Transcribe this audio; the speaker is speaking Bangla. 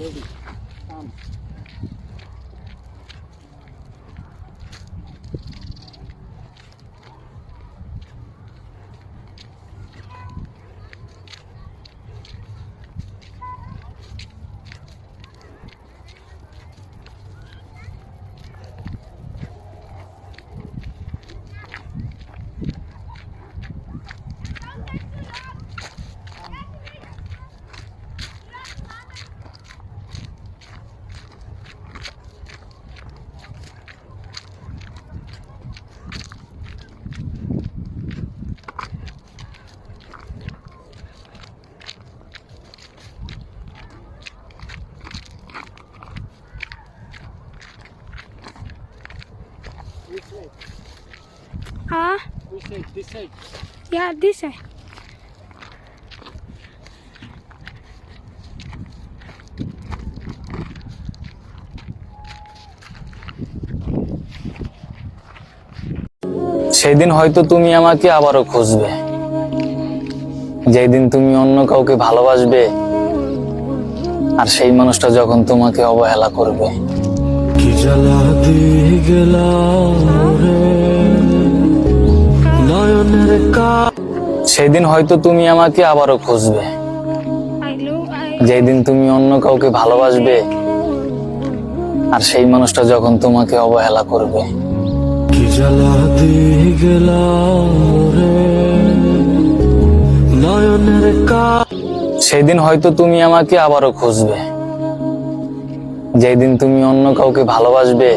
Baby, come. Which side? Huh? Which side? This side. Yeah, this side. সেদিন হয়তো তুমি আমাকে আবারও খুঁজবে, যেই দিন তুমি অন্য কাউকে ভালোবাসবে আর সেই মানুষটা যখন তোমাকে অবহেলা করবে। কি জ্বালা দিয়ে গেলা রে নয়নের সেদিন হয়তো তুমি আমাকে আবারও খুঁজবে, যেই দিন তুমি অন্য কাউকে ভালোবাসবে আর সেই মানুষটা যখন তোমাকে অবহেলা করবে। কি জ্বালা দিয়ে গেলা রে নয়নের সেদিন হয়তো তুমি আমাকে আবারও খুঁজবে, যেই দিন তুমি অন্য কাউকে ভালোবাসবে